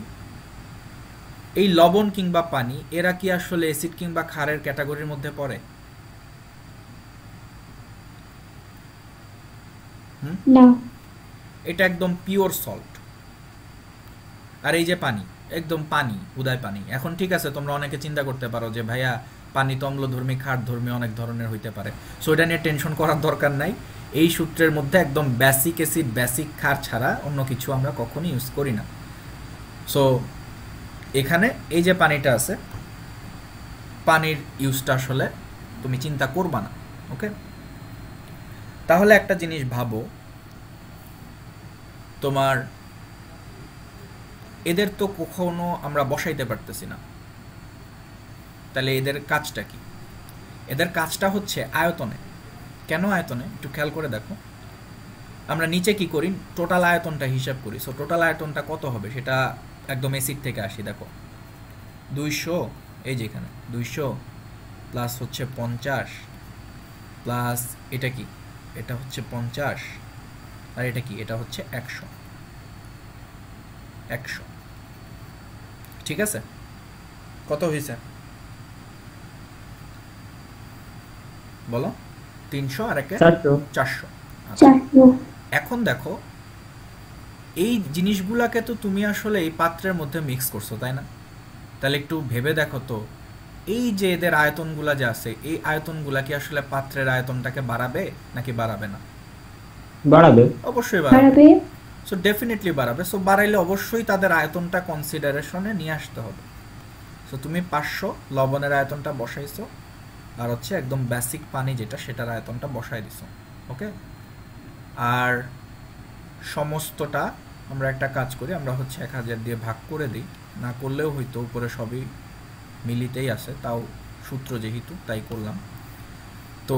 Speaker 1: এই লবণ কিংবা পানি এরা কি আসলে অ্যাসিড কিংবা ক্ষারের ক্যাটাগরির মধ্যে পড়ে?
Speaker 3: না।
Speaker 1: এটা একদম পিওর সল্ট। আর এই যে পানি, একদম পানি, উদয় পানি। এখন ঠিক আছে, তোমরা অনেকে চিন্তা করতে পারো যে ভাইয়া পানি তো অম্লধর্মী, ক্ষারধর্মী, অনেক ধরনের হইতে পারে, সো এটা নিয়ে টেনশন করার দরকার নাই। এই সূত্রের মধ্যে একদম বেসিক অ্যাসিড, বেসিক ক্ষার ছাড়া অন্য কিছু আমরা কখনোই ইউজ করি না। সো এখানে এই যে পানিটা আছে, পানির ইউজটা আসলে তুমি চিন্তা করবা না। ওকে, তাহলে একটা জিনিস ভাবো, তোমার এদের তো কখনো আমরা বসাইতে পারতেছি না, তাহলে এদের কাজটা কি? এদের কাজটা হচ্ছে আয়তনে। কেন আয়তনে? একটু খেয়াল করে দেখো, আমরা নিচে কি করি, টোটাল আয়তনটা হিসাব করি। সো টোটাল আয়তনটা কত হবে সেটা একদম অ্যাসিড থেকে আসি। দেখো 200, এই যে এখানে 200 প্লাস হচ্ছে 50 প্লাস এটা কি, এটা হচ্ছে 50, আর এটা কি, এটা হচ্ছে 100। ঠিক আছে, কত হয়েছে বলো? 300 আর 400। এখন দেখো, এই জিনিসগুলাকে তো তুমি আসলে এই পাত্রের মধ্যে মিক্স করছো, তাই না? তাহলে একটু ভেবে দেখো তো, এই যে এদের আয়তনগুলা যে আছে, এই আয়তনগুলা কি আসলে পাত্রের আয়তনটাকে বাড়াবে নাকি বাড়াবে না?
Speaker 5: বাড়াবে,
Speaker 1: অবশ্যই বাড়াবে। সো ডেফিনেটলি বাড়াবে। সো বাড়াইলে অবশ্যই তাদের আয়তনটা কনসিডারেশনে নিয়ে আসতে হবে। সো তুমি 500 লবণের আয়তনটা বসাইছো, আর হচ্ছে একদম বেসিক পানি যেটা, সেটার আয়তনটা বসাই দিছো। ওকে, আর সমস্তটা আমরা একটা কাজ করি, আমরা হচ্ছে 1000 দিয়ে ভাগ করে দিই, না করলেও হয়তো উপরে সবই মিলিতেই আছে, তাও সূত্র যেহেতু তাই করলাম। তো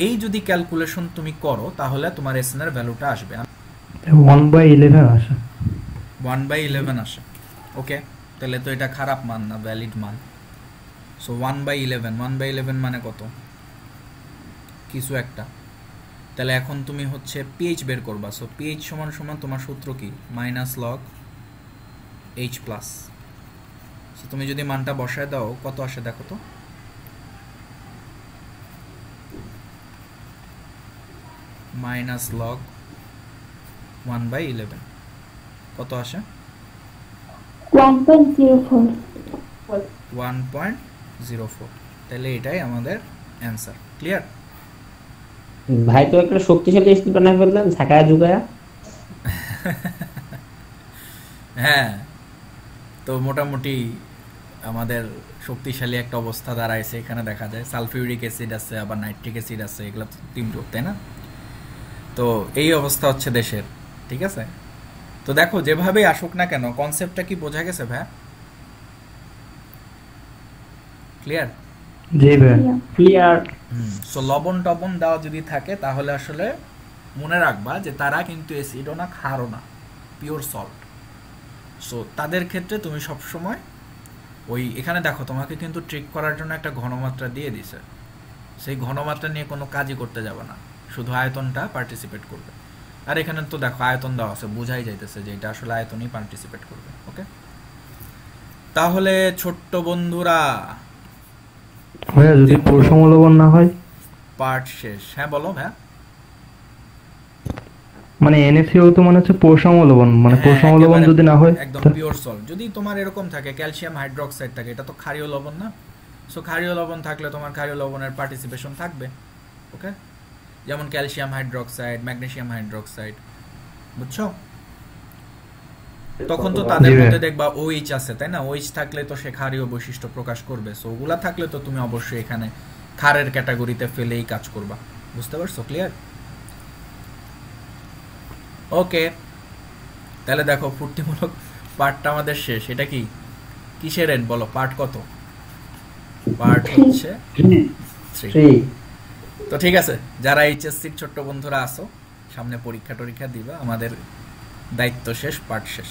Speaker 1: এই যদি ক্যালকুলেশন তুমি করো তাহলে তোমার এসএন এর ভ্যালুটা আসবে
Speaker 2: 1/11 আসে।
Speaker 1: 1/11 আসে। ওকে, তাহলে তো এটা খারাপ মান না, ভ্যালিড মান। সো 1/11 মানে কত? কিছু একটা। তাহলে এখন তুমি হচ্ছে পিএইচ বের করবা। সো পিএইচ সমান সমান তোমার সূত্র কি, -log H+। সো তুমি যদি মানটা বসায় দাও কত আসে দেখো তো, -log 1/11 কত আসে? 1.04। তাহলে এটাই আমাদের অ্যান্সার। ক্লিয়ার?
Speaker 5: ভাই তো একটা শক্তিশালী অ্যাসিড বানায় ফেললেন ঝাঁকায়া ঝুকায়া।
Speaker 1: হ্যাঁ, তো মোটামুটি আমাদের শক্তিশালী একটা অবস্থা দাঁড়াইছে। এখানে দেখা যায় সালফিউরিক অ্যাসিড আছে, আবার নাইট্রিক অ্যাসিড আছে, এগুলো তো 3 গ্রুপ, তাই না? তো এই অবস্থা হচ্ছে দেশের, ঠিক আছে? তো দেখো যেভাবেই আসুক না কেন, কনসেপ্টটা কি বোঝা গেছে ভাই? ক্লিয়ার?
Speaker 2: জি ভাই।
Speaker 5: ক্লিয়ার।
Speaker 1: সো লবণ টবণ দেওয়া যদি থাকে তাহলে আসলে মনে রাখবা যে তারা কিন্তু অ্যাসিডও না, ক্ষারও না, পিওর সল্ট। সো তাদের ক্ষেত্রে তুমি সবসময় ওই এখানে দেখো তোমাকে কিন্তু ট্রিক করার জন্য একটা ঘনমাত্রা দিয়ে দিছে, সেই ঘনমাত্রা নিয়ে কোনো কাজই করতে যাবে না, শুধু আয়তনটা পার্টিসিপেট করবে। আর এখানে তো দেখো আয়তন দেওয়া আছে, বোঝাই যাইতেছে যে এটা আসলে আয়তনই পার্টিসিপেট করবে। ওকে, তাহলে ছোট্ট বন্ধুরা
Speaker 2: ভাইয়া যদি পোষম লবণ না হয়,
Speaker 1: পার্ট শেষ। হ্যাঁ বলো ভাইয়া।
Speaker 2: মানে NaCO তো মানে হচ্ছে পোষম লবণ, মানে
Speaker 1: হ্যাঁ,
Speaker 2: পোষম লবণ
Speaker 1: একেবারে
Speaker 2: যদি না হয়
Speaker 1: একদম পিওর সল্ট। যদি তোমার এরকম থাকে ক্যালসিয়াম হাইড্রোক্সাইড থাকে, এটা তো ক্ষারীয় লবণ না? সো ক্ষারীয় লবণ থাকলে তোমার ক্ষারীয় লবণের পার্টিসিপেশন থাকবে। ওকে, যেমন ক্যালসিয়াম হাইড্রোক্সাইড, ম্যাগনেসিয়াম হাইড্রোক্সাইড, বুঝছো? তখন তো তাদের
Speaker 2: জি ভাই।
Speaker 1: মধ্যে দেখবা OH আছে, তাই না? OH থাকলে তো সে ক্ষারীয় বৈশিষ্ট্য প্রকাশ করবে। সো ওগুলা থাকলে তো তুমি অবশ্যই এখানে ক্ষারের ক্যাটাগরিতে ফেলেই কাজ করবা। বুঝতে পারছো? ক্লিয়ার? ওকে, তাহলে দেখো ফুর্তিমূলক পার্টটা আমাদের শেষ। এটা কি কিসের এন্ড বলো? পার্ট কত? পার্ট হচ্ছে 3। তো ঠিক আছে, যারা এইচএসসির ছোট্ট বন্ধুরা আসো, সামনে পরীক্ষা টরীক্ষা দিবা, আমাদের দায়িত্ব শেষ, পার্ট শেষ।